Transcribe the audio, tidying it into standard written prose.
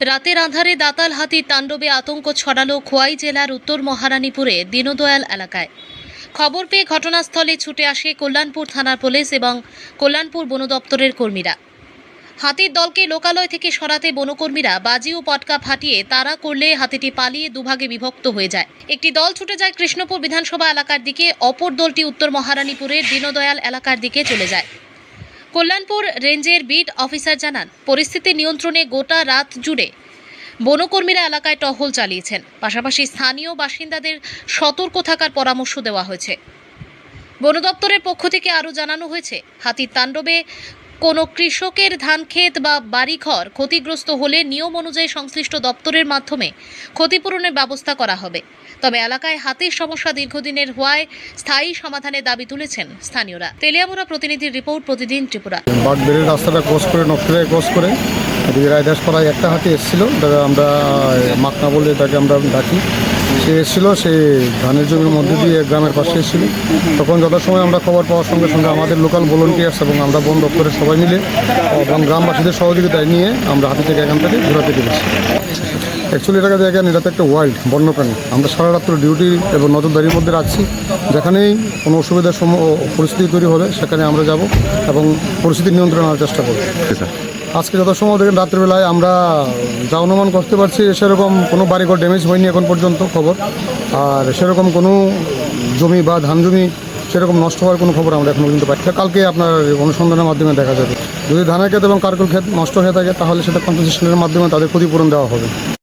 রাতের আঁধারে দাতাল হাতির তাণ্ডবে আতঙ্ক ছড়ালো খোয়াই জেলার উত্তর মহারানীপুরে দীনদয়াল এলাকায়। খবর পেয়ে ঘটনাস্থলে ছুটে আসে কল্যাণপুর থানার পুলিশ এবং কল্যাণপুর বন দপ্তরের কর্মীরা। হাতির দলকে লোকালয় থেকে সরাতে বনকর্মীরা বাজি ও পটকা ফাটিয়ে তাড়া করলে হাতিটি পালিয়ে দুভাগে বিভক্ত হয়ে যায়। একটি দল ছুটে যায় কৃষ্ণপুর বিধানসভা এলাকার দিকে, অপর দলটি উত্তর মহারানীপুরের দীনদয়াল এলাকার দিকে চলে যায়। কল্যাণপুর রেঞ্জের বিট অফিসার জানান, পরিস্থিতি নিয়ন্ত্রণে গোটা রাত জুড়ে বনকর্মীরা এলাকায় টহল চালিয়েছেন। পাশাপাশি স্থানীয় বাসিন্দাদের সতর্ক থাকার পরামর্শ দেওয়া হয়েছে। বন দপ্তরের পক্ষ থেকে আরও জানানো হয়েছে, হাতির তাণ্ডবে কোনো কৃষকের ধানক্ষেত বা বাড়িঘর ক্ষতিগ্রস্ত হলে নিয়ম অনুযায়ী সংশ্লিষ্ট দপ্তরের মাধ্যমে ক্ষতিপূরণের ব্যবস্থা করা হবে। তবে এলাকায় হাতির সমস্যা দীর্ঘদিনের হওয়ায় স্থায়ী সমাধানের দাবি তুলেছেন স্থানীয়রা। তেলিয়ামুড়া প্রতিনিধির রিপোর্ট, প্রতিদিন ত্রিপুরা। বাগবেড়ির রাস্তাটা ক্রস করে নকশায় ক্রস করে এদিকে রায়দাসপাড়ায় একটা হাতি এসেছিলো, আমরা মাকনা বলে এটাকে আমরা ডাকি। সে এসেছিলো, সে ধানের জমির মধ্যে দিয়ে গ্রামের পাশে এসেছিলো। তখন যথাসময় আমরা খবর পাওয়ার সঙ্গে সঙ্গে আমাদের লোকাল ভলেন্টিয়ার্স এবং আমরা বন দপ্তরের সবাই মিলে এবং গ্রামবাসীদের সহযোগিতায় নিয়ে আমরা হাতিটাকে এখান থেকে ঘোরাতে পেরেছি। অ্যাকচুয়ালি এটাকে দেখেন, এটা তো একটা ওয়াইল্ড বন্যপ্রাণী। আমরা সারা রাত্র ডিউটি এবং নজরদারির মধ্যে রাখছি। যেখানেই কোনো অসুবিধার পরিস্থিতি তৈরি হবে সেখানে আমরা যাব এবং পরিস্থিতি নিয়ন্ত্রণ আনার চেষ্টা করব। আজকে যত সময় দেখেন রাত্রিবেলায় আমরা যা অনুমান করতে পারছি, সেরকম কোনো বাড়িঘর ড্যামেজ হয়নি এখন পর্যন্ত খবর। আর সেরকম কোনো জমি বা ধান জমি সেরকম নষ্ট হওয়ার কোনো খবর আমরা এখন পর্যন্ত পাই। কালকে আপনার অনুসন্ধানের মাধ্যমে দেখা যাবে। যদি ধানের ক্ষেত এবং কারকুল ক্ষেত নষ্ট হয়ে থাকে তাহলে সেটা কম্পেনসেশনের মাধ্যমে তাদের ক্ষতিপূরণ দেওয়া হবে।